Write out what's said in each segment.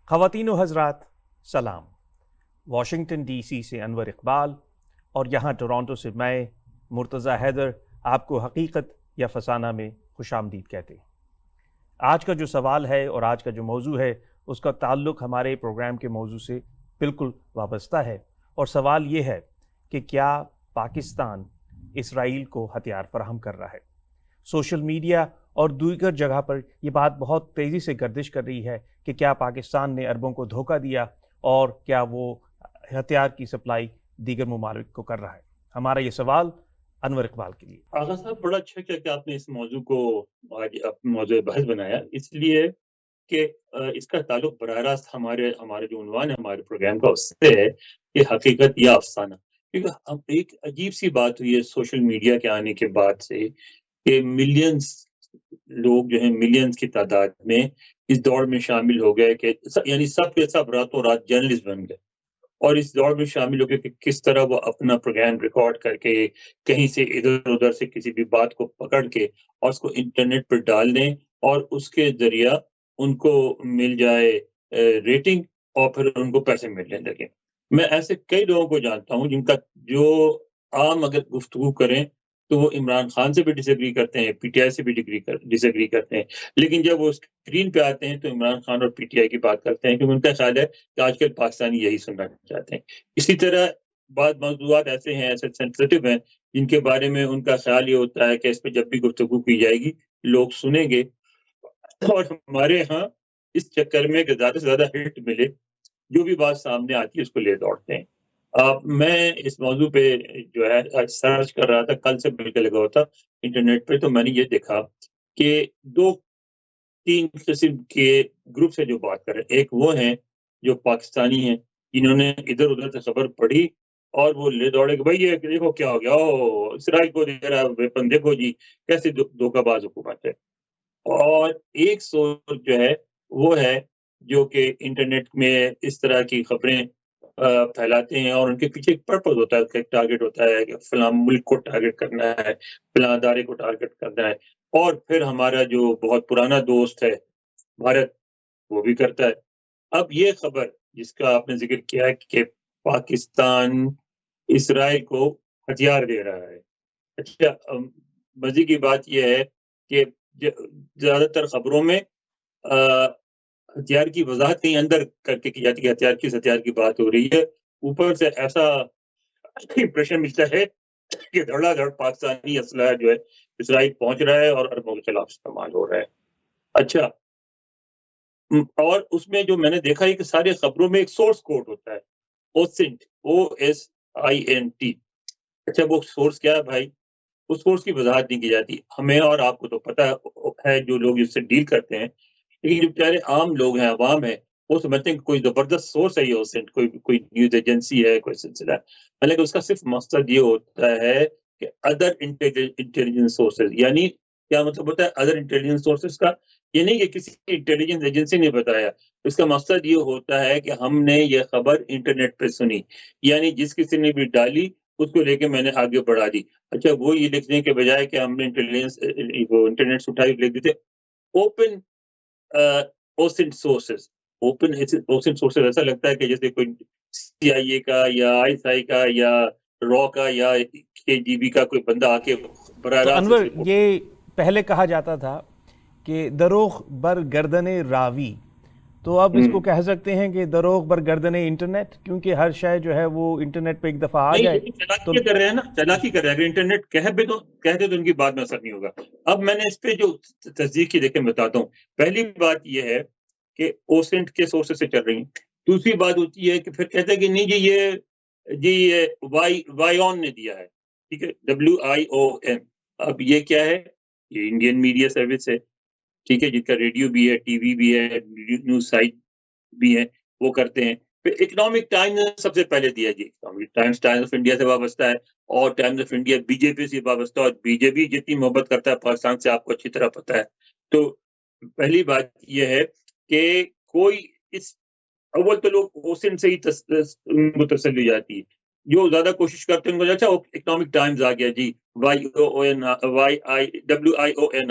خواتین و حضرات سلام. واشنگٹن ڈی سی سے انور اقبال اور یہاں ٹورانٹو سے میں مرتضیٰ حیدر آپ کو حقیقت یا فسانہ میں خوش آمدید کہتے ہیں. آج کا جو سوال ہے اور آج کا جو موضوع ہے اس کا تعلق ہمارے پروگرام کے موضوع سے بالکل وابستہ ہے، اور سوال یہ ہے کہ کیا پاکستان اسرائیل کو ہتھیار فراہم کر رہا ہے؟ سوشل میڈیا اور دیگر جگہ پر یہ بات بہت تیزی سے گردش کر رہی ہے کہ کیا پاکستان نے عربوں کو دھوکہ دیا اور کیا وہ ہتھیار کی سپلائی دیگر ممالک کو کر رہا ہے. ہمارا یہ سوال انور اقبال کے لیے. آغا صاحب، بڑا اچھا کیا کہ آپ نے اس موضوع کو آج اپنا موضوع بحث بنایا، اس لیے کہ اس کا تعلق براہ راست ہمارے جو عنوان ہے ہمارے پروگرام کا اس سے ہے کہ حقیقت یا افسانہ. کیونکہ اب ایک عجیب سی بات ہوئی ہے سوشل میڈیا کے آنے کے بعد سے کہ ملینز لوگ جو ہیں، ملینز کی تعداد میں اس دوڑ میں شامل ہو گئے کہ یعنی سب کے سب راتوں رات جرنلسٹ بن گئے، اور اس دوڑ میں شامل ہو گئے کہ کس طرح وہ اپنا پروگرام ریکارڈ کر کے کہیں سے ادھر ادھر سے کسی بھی بات کو پکڑ کے اور اس کو انٹرنیٹ پر ڈال دیں، اور اس کے ذریعہ ان کو مل جائے ریٹنگ اور پھر ان کو پیسے ملنے لگے. میں ایسے کئی لوگوں کو جانتا ہوں جن کا جو عام اگر گفتگو کریں تو وہ عمران خان سے بھی ڈس ایگری کرتے ہیں، پی ٹی آئی سے بھی ڈس ایگری کرتے ہیں، لیکن جب وہ اسکرین پہ آتے ہیں تو عمران خان اور پی ٹی آئی کی بات کرتے ہیں، کیونکہ ان کا خیال ہے کہ آج کل پاکستانی یہی سننا چاہتے ہیں. اسی طرح بعض موضوعات ایسے ہیں، ایسے سینسٹیو ہیں، جن کے بارے میں ان کا خیال یہ ہوتا ہے کہ اس پہ جب بھی گفتگو کی جائے گی لوگ سنیں گے، اور ہمارے ہاں اس چکر میں کہ زیادہ سے زیادہ ہٹ ملے، جو بھی بات سامنے آتی ہے اس کو لے دوڑتے ہیں. میں اس موضوع پہ جو ہے سرچ کر رہا تھا، کل سے بلکہ لگا ہوا تھا انٹرنیٹ پہ، تو میں نے یہ دیکھا کہ 2-3 قسم کے گروپ سے جو بات کر رہے ہیں. ایک وہ ہیں جو پاکستانی ہیں جنہوں نے ادھر ادھر سے خبر پڑھی اور وہ لے دوڑے کہ بھائی یہ دیکھو کیا ہو گیا، اسرائیل کو دے رہا ویپن، دیکھو جی کیسے دھوکہ باز حکومت ہے. اور ایک سوچ جو ہے وہ ہے جو کہ انٹرنیٹ میں اس طرح کی خبریں پھیلاتے ہیں، اور ان کے پیچھے ایک پرپز ہوتا ہے، ایک ٹارگٹ ہوتا ہے کہ فلاں ملک کو ٹارگٹ کرنا ہے، فلاں ادارے کو ٹارگٹ کرنا ہے. اور پھر ہمارا جو بہت پرانا دوست ہے بھارت، وہ بھی کرتا ہے. اب یہ خبر جس کا آپ نے ذکر کیا ہے کہ پاکستان اسرائیل کو ہتھیار دے رہا ہے. اچھا، مزے کی بات یہ ہے کہ زیادہ تر خبروں میں ہتھیار کی وضاحت کہیں اندر کر کے کی جاتی ہے، ہتھیار کس ہتھیار کی بات ہو رہی ہے. اوپر سے ایسا امپریشن ملتا ہے کہ دھڑا دھڑ پاکستانی اسلحہ جو ہے اسرائیل پہنچ رہا ہے اور عربوں کے خلاف استعمال ہو رہا ہے. اچھا، اور اس میں جو میں نے دیکھا ہے کہ سارے خبروں میں ایک سورس کوڈ ہوتا ہے، اوسنٹ، OSINT. اچھا، وہ سورس کیا ہے بھائی؟ اس سورس کی وضاحت نہیں کی جاتی. ہمیں اور آپ کو تو پتہ ہے جو لوگ اس سے ڈیل کرتے ہیں، لیکن جو بیچارے عام لوگ ہیں، عوام ہے، وہ سمجھتے ہیں کہ کوئی زبردست سورس ہے یہ اوسنٹ، کوئی نیوز ایجنسی ہے، کوئی سلسلہ ہے. حالانکہ اس کا صرف مقصد یہ ہوتا ہے کہ ادر انٹیلیجنس سورسز، یعنی کیا مطلب ہوتا ہے ادر انٹیلیجنس سورسز کا؟ یہ نہیں کہ کسی انٹیلیجنس ایجنسی نے بتایا. اس کا مقصد یہ ہوتا ہے کہ ہم نے یہ خبر انٹرنیٹ پہ سنی، یعنی جس کسی نے بھی ڈالی اس کو لے کے میں نے آگے بڑھا دی. اچھا، وہ یہ لکھنے کے بجائے کہ ہم نے انٹرنیٹ سے اٹھائی لکھ دیتے اوپن اوسنٹ سورسز. اوپن اوسنٹ سورسز ایسا لگتا ہے کہ جیسے کوئی CIA کا یا ISI کا یا را کا یا KGB کا کوئی بندہ آ کے براہ راست. انور، یہ پہلے کہا جاتا تھا کہ دروغ بر گردن راوی، تو اب اس کو کہہ سکتے ہیں کہ دروغ بر گردن انٹرنیٹ، کیونکہ ہر شے جو ہے وہ انٹرنیٹ پہ ایک دفعہ آ جائے تو چلاکی کر رہے ہیں نا، چلاکی کر رہے ہیں. اگر انٹرنیٹ کہتے تو ان کی بات میں اثر نہیں ہوگا. اب میں نے اس پہ جو تصدیق کی دیکھیں بتاتا ہوں. پہلی بات یہ ہے کہ اوسنٹ کے سورسز سے چل رہی ہیں. دوسری بات ہوتی ہے کہ پھر کہتے ہیں کہ نہیں جی یہ وائیون نے دیا ہے، ٹھیک ہے، WION. اب یہ کیا ہے؟ یہ انڈین میڈیا سروس ہے، ٹھیک ہے، جن کا ریڈیو بھی ہے، ٹی وی بھی ہے، نیوز سائٹ بھی ہے، وہ کرتے ہیں. پھر اکنامک ٹائمز نے سب سے پہلے دیا جی. اکنامک ٹائمز آف انڈیا سے وابستہ ہے، اور ٹائمز آف انڈیا BJP سے وابستہ ہے، اور BJP جتنی محبت کرتا ہے پاکستان سے آپ کو اچھی طرح پتہ ہے. تو پہلی بات یہ ہے کہ کوئی اس اول تو لوگ اوسن سے ہی تسلی جاتی ہے. جو زیادہ کوشش کرتے ہیں ان کو اچھا اکنامک ٹائمز آ گیا جی، WION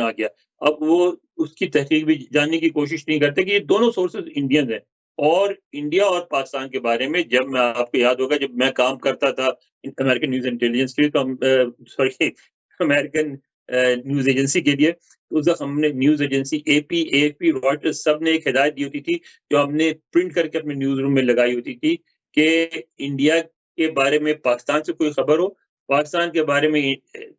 آ گیا. اب وہ اس کی تحقیق بھی جاننے کی کوشش نہیں کرتے کہ یہ دونوں سورسز انڈین ہیں. اور انڈیا اور پاکستان کے بارے میں جب میں آپ کو یاد ہوگا جب میں کام کرتا تھا امریکن نیوز انٹیلیجنس کے لیے تو سوری امریکن نیوز ایجنسی کے لیے اس وقت ہم نے نیوز ایجنسی اے پی رائٹرز سب نے ایک ہدایت دی ہوتی تھی جو ہم نے پرنٹ کر کے اپنے نیوز روم میں لگائی ہوتی تھی کہ انڈیا کے بارے میں پاکستان سے کوئی خبر ہو، پاکستان کے بارے میں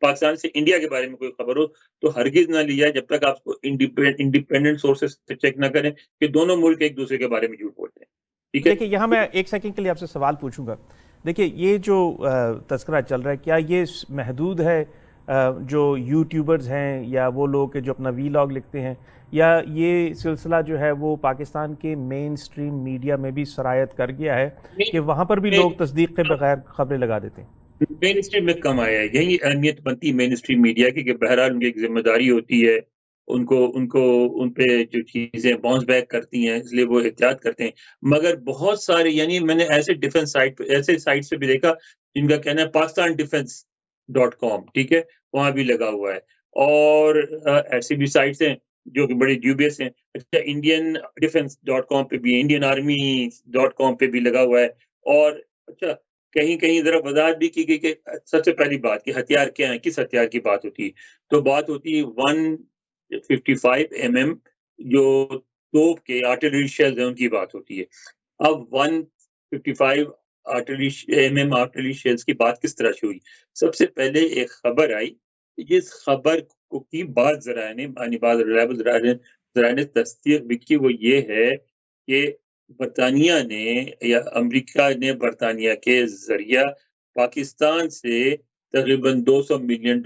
پاکستان سے انڈیا کے بارے میں کوئی خبر ہو تو ہرگز نہ لی جائے جب تک آپ کو انڈیپینڈنٹ سورسز سے چیک نہ کریں کہ دونوں ملک ایک دوسرے کے بارے میں جھوٹ بولتے ہیں. ٹھیک ہے. دیکھیں یہاں میں ایک سیکنڈ کے لیے آپ سے سوال پوچھوں گا. دیکھیں یہ جو تذکرہ چل رہا ہے کیا یہ محدود ہے جو یوٹیوبرز ہیں یا وہ لوگ جو اپنا وی لاگ لکھتے ہیں، یا یہ سلسلہ جو ہے وہ پاکستان کے مین اسٹریم میڈیا میں بھی سرایت کر گیا ہے کہ وہاں پر بھی لوگ تصدیق کے بغیر خبریں لگا دیتے ہیں؟ مین اسٹریم میں کم آیا ہے، یہی اہمیت بنتی ہے مین اسٹریم میڈیا کی کہ بہرحال ان کی ایک ذمہ داری ہوتی ہے، ان پہ جو چیزیں باؤنس بیک کرتی ہیں اس لیے وہ احتیاط کرتے ہیں. مگر بہت سارے یعنی میں نے ایسے ڈیفنس سائٹ ایسے سائٹس پہ بھی دیکھا جن کا کہنا ہے pakistanDefense.com، ٹھیک ہے، وہاں بھی لگا ہوا ہے. اور ایسی بھی سائٹس ہیں جو کہ بڑی ڈیوبیس ہیں. اچھا IndianDefense.com پہ بھی، IndianArmy.com پہ بھی لگا ہوا ہے. اور اچھا کہیں کہیں ذرا وضاحت بھی کی گئی کہ سب سے پہلی بات کہ ہتھیار کیا ہیں، کس ہتھیار کی بات ہوتی ہے. تو بات ہوتی ہے 155 mm جو توپ کے آرٹلری شیلز ہیں ان کی بات ہوتی ہے. اب 155 mm آرٹلری شیلز کی بات کس طرح سے ہوئی؟ سب سے پہلے ایک خبر آئی، جس خبر کو کی بعض ذرائع نے بعض ریلائبل ذرائع نے تصدیق بھی کی، وہ یہ ہے کہ برطانیہ نے یا امریکہ نے برطانیہ کے ذریعہ پاکستان سے تقریباً $200 ملین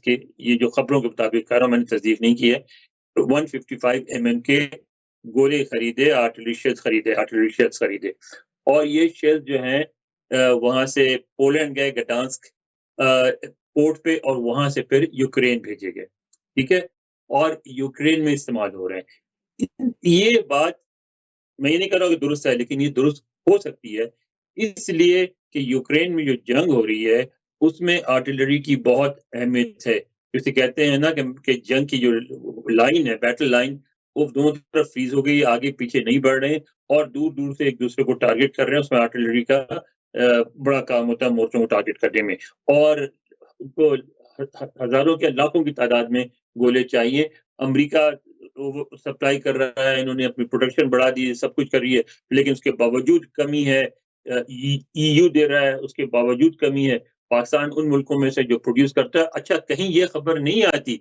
کے، یہ جو خبروں کے مطابق کہہ رہا ہوں، میں نے تصدیق نہیں کی ہے، 155 mm کے گولے خریدے، آرٹلری شیلز خریدے. اور یہ شیلز جو ہیں وہاں سے پولینڈ گئے گڈانسک پورٹ پہ، اور وہاں سے پھر یوکرین بھیجے گئے. ٹھیک ہے، اور یوکرین میں استعمال ہو رہے ہیں. یہ بات میں یہ نہیں کہہ رہا کہ درست ہے، لیکن یہ درست ہو سکتی ہے اس لیے کہ یوکرین میں جو جنگ ہو رہی ہے اس میں آرٹلری کی بہت اہمیت ہے. جسے کہتے ہیں نا کہ جنگ کی جو لائن ہے، بیٹل لائن، وہ دونوں طرف فریز ہو گئی، آگے پیچھے نہیں بڑھ رہے ہیں اور دور دور سے ایک دوسرے کو ٹارگٹ کر رہے ہیں. اس میں آرٹلری کا بڑا کام ہوتا ہے مورچوں کو ٹارگٹ کرنے میں، اور ان کو ہزاروں کے لاکھوں کی تعداد میں گولے چاہیے. امریکہ سپلائی کر رہا ہے، انہوں نے اپنی پروڈکشن بڑھا دی، سب کچھ کر رہی ہے، لیکن اس کے باوجود کمی ہے. EU دے رہا ہے، اس کے باوجود کمی ہے. پاکستان ان ملکوں میں سے جو پروڈیوس کرتا ہے. اچھا کہیں یہ خبر نہیں آتی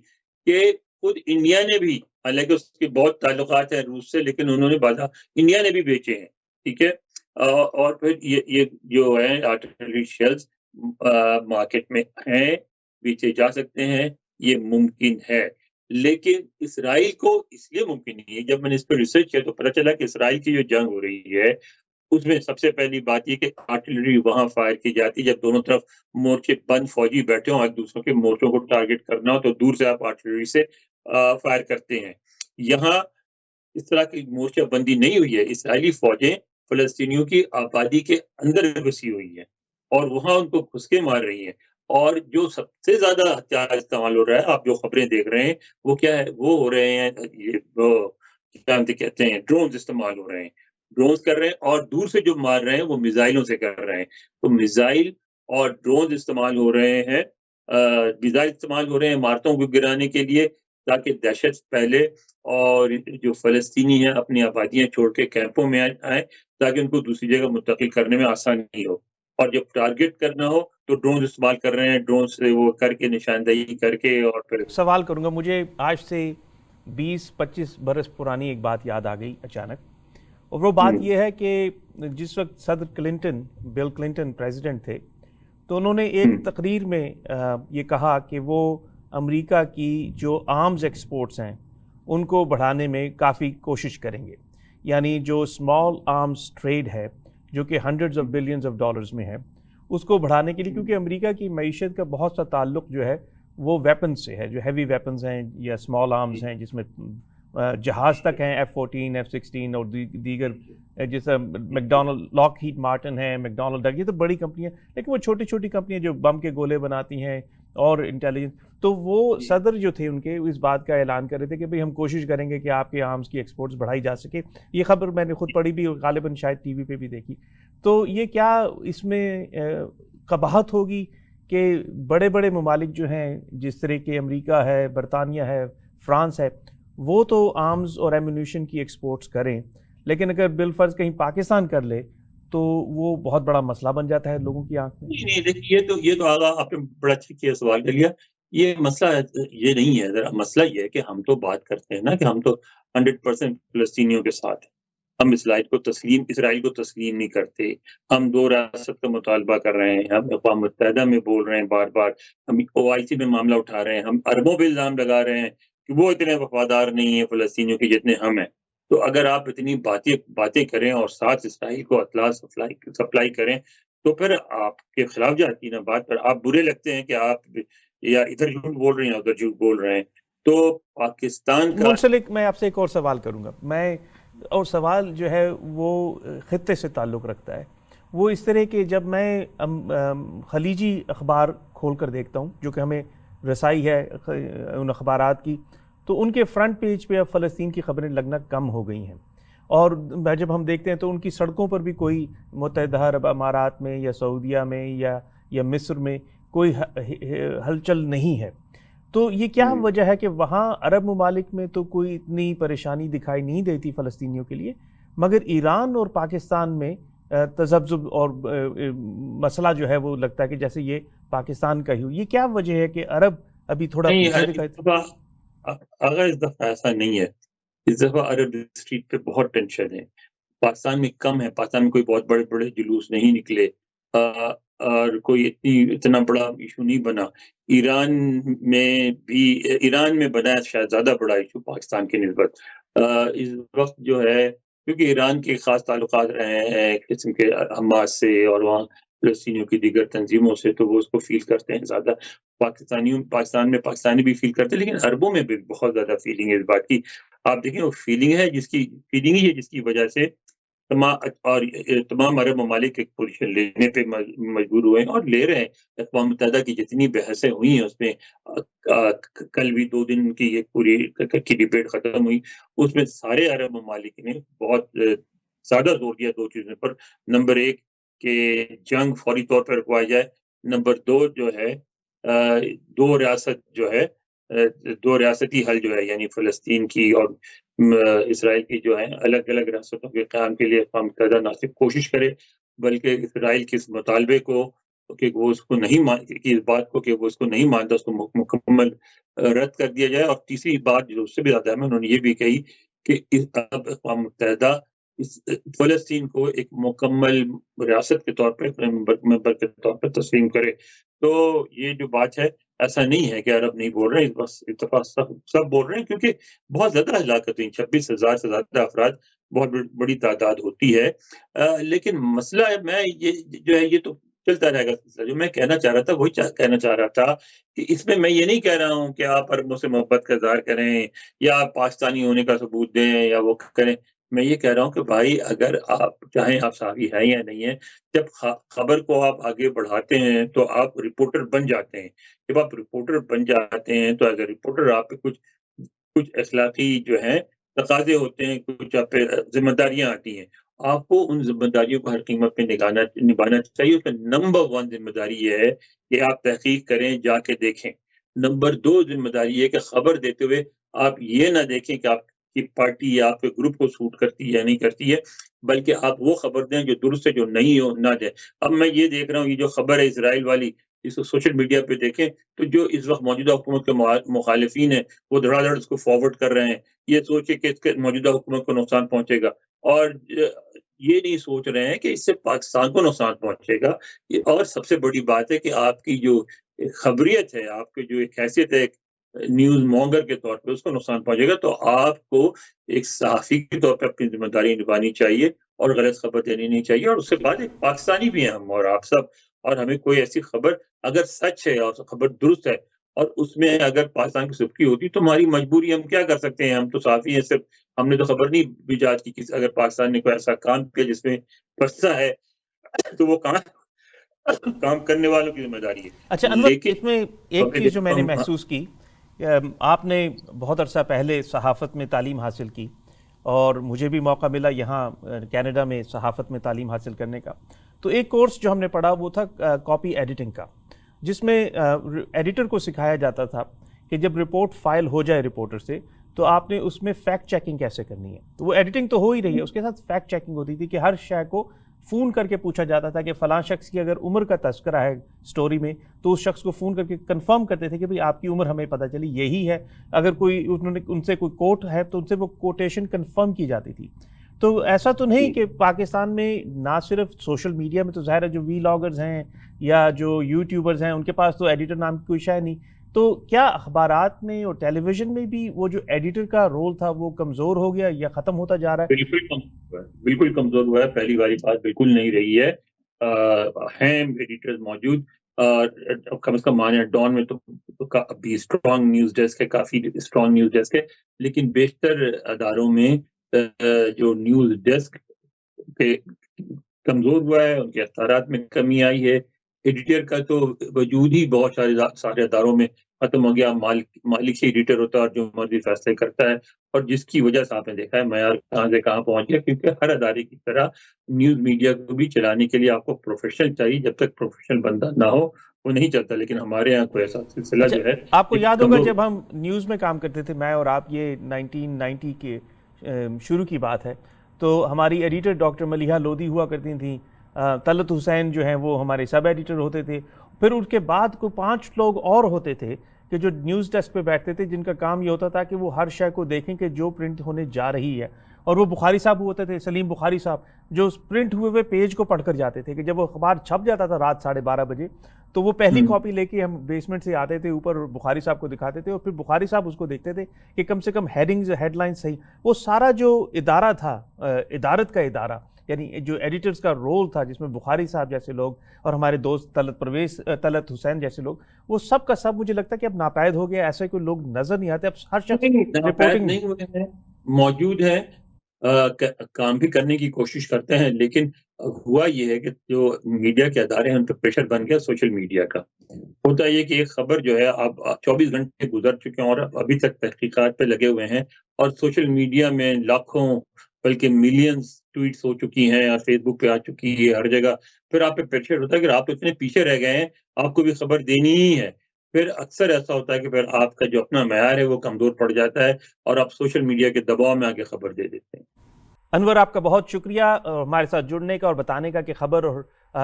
کہ خود انڈیا نے بھی، حالانکہ اس کے بہت تعلقات ہیں روس سے، لیکن انہوں نے بازار انڈیا نے بھی بیچے ہیں. ٹھیک ہے، اور پھر یہ جو ہے آرٹلری شیلز مارکیٹ میں ہیں، بیچے جا سکتے ہیں، یہ ممکن ہے. لیکن اسرائیل کو اس لیے ممکن نہیں ہے، جب میں نے اس پہ ریسرچ کیا تو پتہ چلا کہ اسرائیل کی جو جنگ ہو رہی ہے اس میں سب سے پہلی بات یہ کہ آرٹلری وہاں فائر کی جاتی ہے جب دونوں طرف مورچے بند فوجی بیٹھے ہوں، ایک دوسرے کے مورچوں کو ٹارگٹ کرنا ہو تو دور سے آپ آرٹلری سے فائر کرتے ہیں. یہاں اس طرح کی مورچہ بندی نہیں ہوئی ہے. اسرائیلی فوجیں فلسطینیوں کی آبادی کے اندر گھسی ہوئی ہیں اور وہاں ان کو گھس کے مار رہی ہیں. اور جو سب سے زیادہ ہتھیار استعمال ہو رہا ہے، آپ جو خبریں دیکھ رہے ہیں وہ کیا ہے، وہ ہو رہے ہیں یہ کیا کہتے ہیں ڈرونز استعمال ہو رہے ہیں، ڈرونز کر رہے ہیں، اور دور سے جو مار رہے ہیں وہ میزائلوں سے کر رہے ہیں. تو میزائل اور ڈرونز استعمال ہو رہے ہیں، میزائل استعمال ہو رہے ہیں عمارتوں کو گرانے کے لیے تاکہ دہشت پھیلے اور جو فلسطینی ہیں اپنی آبادیاں چھوڑ کے کیمپوں میں آئیں تاکہ ان کو دوسری جگہ منتقل کرنے میں آسانی ہو. اور جب ٹارگٹ کرنا ہو تو ڈرون استعمال کر رہے ہیں، ڈرون سے وہ کر کے نشاندہی کر کے. اور پھر سوال کروں گا، مجھے آج سے 20-25 برس پرانی ایک بات یاد آ گئی اچانک، اور وہ بات یہ ہے کہ جس وقت صدر کلنٹن، بل کلنٹن پریزیڈنٹ تھے، تو انہوں نے ایک تقریر میں یہ کہا کہ وہ امریکہ کی جو آرمز ایکسپورٹس ہیں ان کو بڑھانے میں کافی کوشش کریں گے. یعنی جو اسمال آرمز ٹریڈ ہے جو کہ hundreds of billions of dollars میں ہے، اس کو بڑھانے کے لیے، کیونکہ امریکہ کی معیشت کا بہت سا تعلق جو ہے وہ ویپنز سے ہے، جو ہیوی ویپنز ہیں یا اسمال آرمز ہیں، جس میں جہاز تک ہیں، F-14 F-16 اور دیگر، جیسے میکڈونلڈ، لاک ہیڈ مارٹن ہے، میکڈونلڈ، یہ تو بڑی کمپنیاں، لیکن وہ چھوٹی چھوٹی کمپنیاں جو بم کے گولے بناتی ہیں اور انٹیلیجنس. تو وہ صدر جو تھے ان کے اس بات کا اعلان کر رہے تھے کہ بھئی ہم کوشش کریں گے کہ آپ کے آرمز کی ایکسپورٹس بڑھائی جا سکے. یہ خبر میں نے خود پڑھی بھی اور غالباً شاید ٹی وی پہ بھی دیکھی. تو یہ کیا اس میں قباحت ہوگی کہ بڑے بڑے ممالک جو ہیں جس طرح کہ امریکہ ہے, برطانیہ ہے, فرانس ہے, وہ تو آرمز اور ایمونیشن کی ایکسپورٹس کریں, لیکن اگر بالفرض کہیں پاکستان کر لے تو وہ بہت بڑا مسئلہ بن جاتا ہے لوگوں کی آنکھ میں؟ نہیں دیکھیے یہ تو آگا آپ نے بڑا اچھی کیا سوال کر لیا. یہ مسئلہ یہ نہیں ہے, ذرا مسئلہ یہ ہے کہ ہم تو بات کرتے ہیں نا کہ ہم تو 100% فلسطینیوں کے ساتھ ہیں. ہم اسرائیل کو تسلیم نہیں کرتے. ہم 2 ریاست کا مطالبہ کر رہے ہیں, ہم اقوام متحدہ میں بول رہے ہیں بار بار, ہم OIC میں معاملہ اٹھا رہے ہیں, ہم عربوں پہ الزام لگا رہے ہیں کہ وہ اتنے وفادار نہیں ہیں فلسطینیوں کے جتنے ہم ہیں. تو اگر آپ اتنی باتیں کریں اور ساتھ اسرائیل کو اطلاع سپلائی کریں تو پھر آپ کے خلاف جاتی نا بات, پر آپ برے لگتے ہیں کہ آپ یا ادھر جھوٹ بول رہے ہیں یا ادھر جھوٹ بول رہے ہیں. تو پاکستان کا منسلک میں آپ سے ایک اور سوال کروں گا, اور سوال جو ہے وہ خطے سے تعلق رکھتا ہے. وہ اس طرح کہ جب میں خلیجی اخبار کھول کر دیکھتا ہوں جو کہ ہمیں رسائی ہے ان اخبارات کی, تو ان کے فرنٹ پیج پہ اب فلسطین کی خبریں لگنا کم ہو گئی ہیں. اور جب ہم دیکھتے ہیں تو ان کی سڑکوں پر بھی کوئی متحدہ عرب امارات میں یا سعودیہ میں یا مصر میں کوئی ہلچل نہیں ہے. تو یہ کیا وجہ ہے کہ وہاں عرب ممالک میں تو کوئی اتنی پریشانی دکھائی نہیں دیتی فلسطینیوں کے لیے, مگر ایران اور پاکستان میں تذبذب اور مسئلہ جو ہے وہ لگتا ہے کہ جیسے یہ پاکستان کا ہی ہو. یہ کیا وجہ ہے کہ عرب ابھی تھوڑا پیچھے دکھائی؟ اگر اس دفعہ ایسا نہیں ہے, اس دفعہ عرب اسٹریٹ پہ بہت ٹینشن ہے. پاکستان میں کم ہے, پاکستان میں کوئی بہت بڑے بڑے جلوس نہیں نکلے اور کوئی اتنا بڑا ایشو نہیں بنا. ایران میں بنا شاید زیادہ بڑا ایشو پاکستان کی نسبت اس وقت جو ہے, کیونکہ ایران کے خاص تعلقات رہے ہیں ایک قسم کے حماس سے اور وہاں فلسطینیوں کی دیگر تنظیموں سے, تو وہ اس کو فیل کرتے ہیں زیادہ. پاکستان میں پاکستانی بھی فیل کرتے ہیں, لیکن عربوں میں بھی بہت زیادہ فیلنگ ہے اس بات کی. آپ دیکھیں وہ فیلنگ ہے جس کی وجہ سے تمام عرب ممالک ایک پوزیشن لینے پہ مجبور ہوئے ہیں اور لے رہے ہیں. اقوام متحدہ کی جتنی بحثیں ہوئی ہیں اس میں کل بھی 2 دن کی ایک پوری کی ڈیبیٹ ختم ہوئی, اس میں سارے عرب ممالک نے بہت زیادہ زور دیا 2 چیزوں پر. نمبر 1 کہ جنگ فوری طور پر رکوایا جائے. نمبر 2 جو ہے 2 ریاستی حل جو ہے, یعنی فلسطین کی اور اسرائیل کی جو ہے الگ الگ ریاستوں کے قیام کے لیے اقوام متحدہ نہ صرف کوشش کرے بلکہ اسرائیل کے اس مطالبے کو کہ وہ اس کو نہیں اس بات کو کہ وہ اس کو نہیں مانتا اس کو مکمل رد کر دیا جائے. اور تیسری بات جو اس سے بھی زیادہ ہے, انہوں نے یہ بھی کہی کہ اب اقوام متحدہ فلسطین کو ایک مکمل ریاست کے طور پر ممبر کے طور پر تسلیم کرے. تو یہ جو بات ہے, ایسا نہیں ہے کہ عرب نہیں بول رہے ہیں, بس اتفاق سب بول رہے ہیں کیونکہ بہت زیادہ ہلاکت ہوئی, 26,000 سے زیادہ افراد بہت بڑی تعداد ہوتی ہے. لیکن مسئلہ ہے یہ تو چلتا رہے گا. جو میں کہنا چاہ رہا تھا وہی کہنا چاہ رہا تھا کہ اس میں یہ نہیں کہہ رہا ہوں کہ آپ عربوں سے محبت کا اظہار کریں یا آپ پاکستانی ہونے کا ثبوت دیں یا وہ کریں. میں یہ کہہ رہا ہوں کہ بھائی اگر آپ چاہیں آپ صحافی ہیں یا نہیں ہیں, جب خبر کو آپ آگے بڑھاتے ہیں تو آپ رپورٹر بن جاتے ہیں. جب آپ رپورٹر بن جاتے ہیں تو اگر رپورٹر آپ پہ کچھ اخلاقی جو ہیں تقاضے ہوتے ہیں, کچھ آپ پہ ذمہ داریاں آتی ہیں, آپ کو ان ذمہ داریوں کو ہر قیمت پہ نبھانا چاہیے. اس کا نمبر 1 ذمہ داری یہ ہے کہ آپ تحقیق کریں, جا کے دیکھیں. نمبر 2 ذمہ داری ہے کہ خبر دیتے ہوئے آپ یہ نہ دیکھیں کہ آپ کی پارٹی یا آپ کے گروپ کو سوٹ کرتی ہے یا نہیں کرتی ہے, بلکہ آپ وہ خبر دیں جو درست ہے, جو نہیں ہو نہ دیں. اب میں یہ دیکھ رہا ہوں, یہ جو خبر ہے اسرائیل والی, اس کو سوشل میڈیا پہ دیکھیں تو جو اس وقت موجودہ حکومت کے مخالفین ہیں وہ دھڑا دھڑ اس کو فارورڈ کر رہے ہیں, یہ سوچے کہ اس کے موجودہ حکومت کو نقصان پہنچے گا, اور یہ نہیں سوچ رہے ہیں کہ اس سے پاکستان کو نقصان پہنچے گا. اور سب سے بڑی بات ہے کہ آپ کی جو خبریت ہے, آپ کی جو ایک حیثیت ہے نیوز مونگر کے طور پہ, اس کو نقصان پہنچے گا. تو آپ کو ایک صحافی کے طور پہ اپنی ذمہ داری نبھانی چاہیے اور غلط خبر دینی نہیں چاہیے. اور اس کے بعد ایک پاکستانی بھی ہیں ہم اور آپ سب, اور ہمیں کوئی ایسی خبر اگر سچ ہے اور خبر درست ہے اور اس میں اگر پاکستان کی سبکی ہوتی تو ہماری مجبوری, ہم کیا کر سکتے ہیں, ہم تو صحافی ہیں صرف, ہم نے تو خبر نہیں ایجاد کی. اگر پاکستان نے کوئی ایسا کام کیا جس میں پھنسا ہے تو وہ کہاں کام کرنے والوں کی ذمہ داری ہے. اچھا انور، لیکن اس میں ایک چیز جو میں نے محسوس کی، آپ نے بہت عرصہ پہلے صحافت میں تعلیم حاصل کی اور مجھے بھی موقع ملا یہاں کینیڈا میں صحافت میں تعلیم حاصل کرنے کا. تو ایک کورس جو ہم نے پڑھا وہ تھا کاپی ایڈیٹنگ کا، جس میں ایڈیٹر کو سکھایا جاتا تھا کہ جب رپورٹ فائل ہو جائے رپورٹر سے تو آپ نے اس میں فیکٹ چیکنگ کیسے کرنی ہے. تو وہ ایڈیٹنگ تو ہو ہی رہی ہے، اس کے ساتھ فیکٹ چیکنگ ہوتی تھی کہ ہر شے کو فون کر کے پوچھا جاتا تھا کہ فلاں شخص کی اگر عمر کا تذکرہ ہے سٹوری میں تو اس شخص کو فون کر کے کنفرم کرتے تھے کہ بھئی آپ کی عمر ہمیں پتہ چلی یہی ہے. اگر کوئی ان سے کوئی کوٹ ہے تو ان سے وہ کوٹیشن کنفرم کی جاتی تھی. تو ایسا تو نہیں کہ پاکستان میں نہ صرف سوشل میڈیا میں، تو ظاہر ہے جو وی لاگرز ہیں یا جو یوٹیوبرز ہیں ان کے پاس تو ایڈیٹر نام کی کوئی شے نہیں. تو کیا اخبارات میں اور ٹیلی ویژن میں بھی وہ جو ایڈیٹر کا رول تھا وہ کمزور ہو گیا یا ختم ہوتا جا رہا ہے؟ بالکل کمزور ہوا ہے. پہلی والی بات بالکل نہیں رہی ہے. ہیں ایڈیٹرز موجود، کم از کم مانے ڈان میں تو ابھی اسٹرانگ نیوز ڈیسک ہے، کافی اسٹرانگ نیوز ڈیسک ہے، لیکن بیشتر اداروں میں جو نیوز ڈیسک کمزور ہوا ہے، ان کے اختیارات میں کمی آئی ہے. ایڈیٹر کا تو وجود ہی بہت سارے اداروں میں ختم ہو گیا. مالک ہی ایڈیٹر ہوتا ہے اور جو مرضی فیصلے کرتا ہے، اور جس کی وجہ سے آپ نے دیکھا ہے معیار کہاں سے کہاں پہنچ گیا. کیونکہ ہر ادارے کی طرح نیوز میڈیا کو بھی چلانے کے لیے آپ کو پروفیشنل چاہیے. جب تک پروفیشنل بندہ نہ ہو وہ نہیں چلتا. لیکن ہمارے یہاں کوئی ایسا سلسلہ جو ہے، آپ کو یاد ہوگا جب ہم نیوز میں کام کرتے تھے میں اور آپ، یہ 1990 کے شروع کی بات ہے، تو ہماری ایڈیٹر ڈاکٹر ملیحہ لودھی ہوا کرتی تھیں. طلعت حسین جو ہیں وہ ہمارے سب ایڈیٹر ہوتے تھے. پھر ان کے بعد کو 5 لوگ اور ہوتے تھے کہ جو نیوز ڈیسک پہ بیٹھتے تھے، جن کا کام یہ ہوتا تھا کہ وہ ہر شے کو دیکھیں کہ جو پرنٹ ہونے جا رہی ہے. اور وہ بخاری صاحب ہوتے تھے، سلیم بخاری صاحب، جو اس پرنٹ ہوئے پیج کو پڑھ کر جاتے تھے کہ جب وہ اخبار چھپ جاتا تھا رات 12:30 بجے تو وہ پہلی کاپی لے کے ہم بیسمنٹ سے آتے تھے اوپر، بخاری صاحب کو دکھاتے تھے اور پھر بخاری صاحب اس کو دیکھتے تھے کہ کم سے کم ہیڈنگز ہیڈ لائنز صحیح. وہ سارا جو ادارہ تھا، ادارت کا ادارہ، یعنی جو ایڈیٹرز کا رول تھا، جس میں بخاری صاحب جیسے لوگ اور ہمارے دوست طلعت حسین جیسے لوگ، وہ سب کا سب مجھے لگتا ہے کہ اب ناپید ہو گیا. ایسے کوئی لوگ نظر نہیں آتے. اب ہر شخص رپورٹنگ نہیں ہوئے ہیں، موجود ہے، کام بھی کرنے کی کوشش کرتے ہیں. لیکن ہوا یہ ہے کہ جو میڈیا کے ادارے ہیں ان پہ پریشر بن گیا سوشل میڈیا کا. ہوتا یہ کہ ایک خبر جو ہے اب 24 گھنٹے گزر چکے ہیں اور ابھی تک تحقیقات پہ لگے ہوئے ہیں، اور سوشل میڈیا میں لاکھوں بلکہ ملینز ٹویٹس ہو چکی ہیں اور فیس بک پہ آ چکی ہے ہر جگہ. پھر آپ پہ پریشر ہوتا ہے کہ آپ تو اتنے پیچھے رہ گئے ہیں، آپ کو بھی خبر دینی ہی ہے. پھر اکثر ایسا ہوتا ہے کہ پھر آپ کا جو اپنا معیار ہے وہ کمزور پڑ جاتا ہے اور آپ سوشل میڈیا کے دباؤ میں آگے خبر دے دیتے ہیں. انور، آپ کا بہت شکریہ ہمارے ساتھ جڑنے کا اور بتانے کا کہ خبر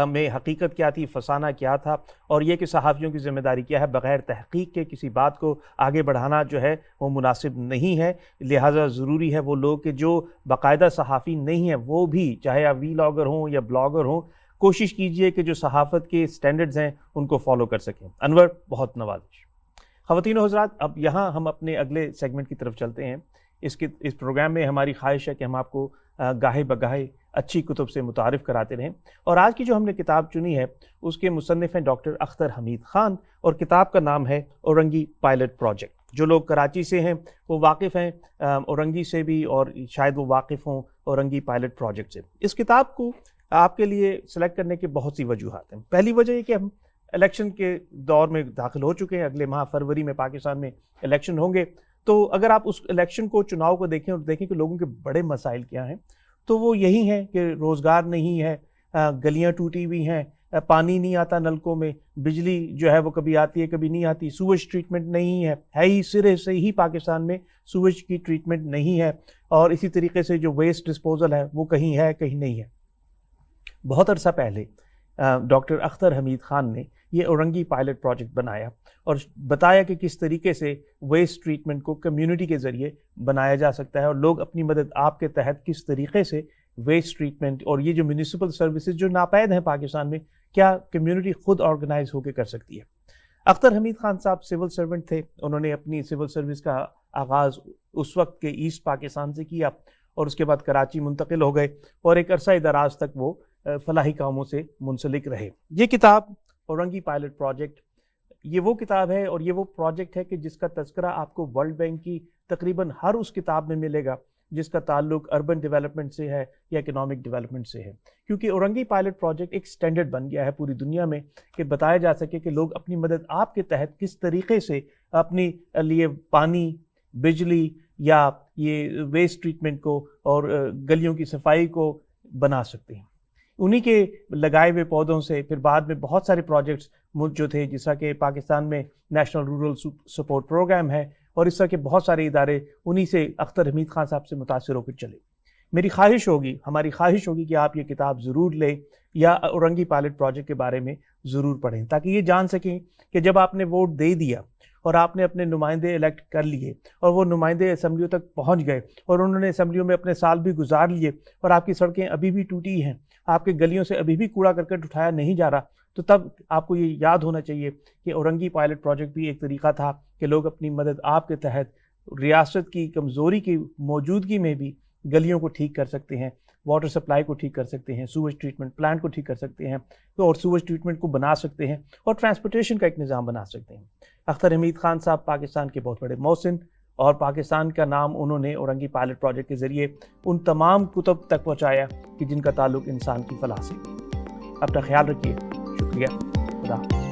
میں حقیقت کیا تھی، فسانہ کیا تھا، اور یہ کہ صحافیوں کی ذمہ داری کیا ہے. بغیر تحقیق کے کسی بات کو آگے بڑھانا جو ہے وہ مناسب نہیں ہے. لہٰذا ضروری ہے وہ لوگ کہ جو باقاعدہ صحافی نہیں ہیں وہ بھی، چاہے آپ وی لاگر ہوں یا بلاگر ہوں، کوشش کیجئے کہ جو صحافت کے سٹینڈرڈز ہیں ان کو فالو کر سکیں. انور، بہت نوازش. خواتین و حضرات، اب یہاں ہم اپنے اگلے سیگمنٹ کی طرف چلتے ہیں. اس پروگرام میں ہماری خواہش ہے کہ ہم آپ کو گاہے بگاہے اچھی کتب سے متعارف کراتے رہیں. اور آج کی جو ہم نے کتاب چنی ہے اس کے مصنف ہیں ڈاکٹر اختر حمید خان، اور کتاب کا نام ہے اورنگی پائلٹ پروجیکٹ. جو لوگ کراچی سے ہیں وہ واقف ہیں اورنگی سے بھی، اور شاید وہ واقف ہوں اورنگی پائلٹ پروجیکٹ سے. اس کتاب کو آپ کے لیے سلیکٹ کرنے کے بہت سی وجوہات ہیں. پہلی وجہ یہ کہ ہم الیکشن کے دور میں داخل ہو چکے ہیں. اگلے ماہ فروری میں پاکستان میں الیکشن ہوں گے. تو اگر آپ اس الیکشن کو، چناؤ کو دیکھیں اور دیکھیں کہ لوگوں کے بڑے مسائل کیا ہیں، تو وہ یہی ہیں کہ روزگار نہیں ہے، گلیاں ٹوٹی ہوئی ہیں، پانی نہیں آتا نلکوں میں، بجلی جو ہے وہ کبھی آتی ہے کبھی نہیں آتی، سویج ٹریٹمنٹ نہیں ہے ہی سرے سے ہی پاکستان میں سویج کی ٹریٹمنٹ نہیں ہے، اور اسی طریقے سے جو ویسٹ ڈسپوزل ہے وہ کہیں ہے کہیں نہیں ہے. بہت عرصہ پہلے ڈاکٹر اختر حمید خان نے یہ اورنگی پائلٹ پروجیکٹ بنایا اور بتایا کہ کس طریقے سے ویسٹ ٹریٹمنٹ کو کمیونٹی کے ذریعے بنایا جا سکتا ہے، اور لوگ اپنی مدد آپ کے تحت کس طریقے سے ویسٹ ٹریٹمنٹ اور یہ جو میونسپل سروسز جو ناپید ہیں پاکستان میں، کیا کمیونٹی خود آرگنائز ہو کے کر سکتی ہے. اختر حمید خان صاحب سول سرونٹ تھے. انہوں نے اپنی سول سروس کا آغاز اس وقت کے ایسٹ پاکستان سے کیا اور اس کے بعد کراچی منتقل ہو گئے، اور ایک عرصہ دراز تک وہ فلاحی کاموں سے منسلک رہے. یہ کتاب اورنگی پائلٹ پروجیکٹ، یہ وہ کتاب ہے اور یہ وہ پروجیکٹ ہے کہ جس کا تذکرہ آپ کو ورلڈ بینک کی تقریباً ہر اس کتاب میں ملے گا جس کا تعلق اربن ڈیولپمنٹ سے ہے یا اکنامک ڈیولپمنٹ سے ہے، کیونکہ اورنگی پائلٹ پروجیکٹ ایک سٹینڈرڈ بن گیا ہے پوری دنیا میں کہ بتایا جا سکے کہ لوگ اپنی مدد آپ کے تحت کس طریقے سے اپنی لیے پانی، بجلی یا یہ ویسٹ ٹریٹمنٹ کو اور گلیوں کی صفائی کو بنا سکتے ہیں۔ انہی کے لگائے ہوئے پودوں سے پھر بعد میں بہت سارے پروجیکٹس ملک جو تھے، جیسا کہ پاکستان میں نیشنل رورل سپورٹ پروگرام ہے، اور اس طرح کے بہت سارے ادارے انہی سے اختر حمید خان صاحب سے متاثر ہو کر چلے۔ میری خواہش ہوگی، ہماری خواہش ہوگی کہ آپ یہ کتاب ضرور لیں یا اورنگی پائلٹ پروجیکٹ کے بارے میں ضرور پڑھیں، تاکہ یہ جان سکیں کہ جب آپ نے ووٹ دے دیا اور آپ نے اپنے نمائندے الیکٹ کر لیے اور وہ نمائندے اسمبلیوں تک پہنچ گئے اور انہوں نے اسمبلیوں میں اپنے سال بھی گزار لیے اور آپ کی سڑکیں ابھی بھی ٹوٹی ہیں، آپ کے گلیوں سے ابھی بھی کوڑا کرکٹ اٹھایا نہیں جا رہا، تو تب آپ کو یہ یاد ہونا چاہیے کہ اورنگی پائلٹ پروجیکٹ بھی ایک طریقہ تھا کہ لوگ اپنی مدد آپ کے تحت ریاست کی کمزوری کی موجودگی میں بھی گلیوں کو ٹھیک کر سکتے ہیں، واٹر سپلائی کو ٹھیک کر سکتے ہیں، سویج ٹریٹمنٹ پلانٹ کو ٹھیک کر سکتے ہیں اور سویج ٹریٹمنٹ کو بنا سکتے ہیں اور ٹرانسپورٹیشن کا ایک نظام بنا سکتے ہیں۔ اختر حمید خان صاحب پاکستان کے بہت بڑے محسن، اور پاکستان کا نام انہوں نے اورنگی پائلٹ پروجیکٹ کے ذریعے ان تمام کتب تک پہنچایا کہ جن کا تعلق انسان کی فلاح سے۔ اپنا خیال رکھیے، شکریہ، خدا حافظ۔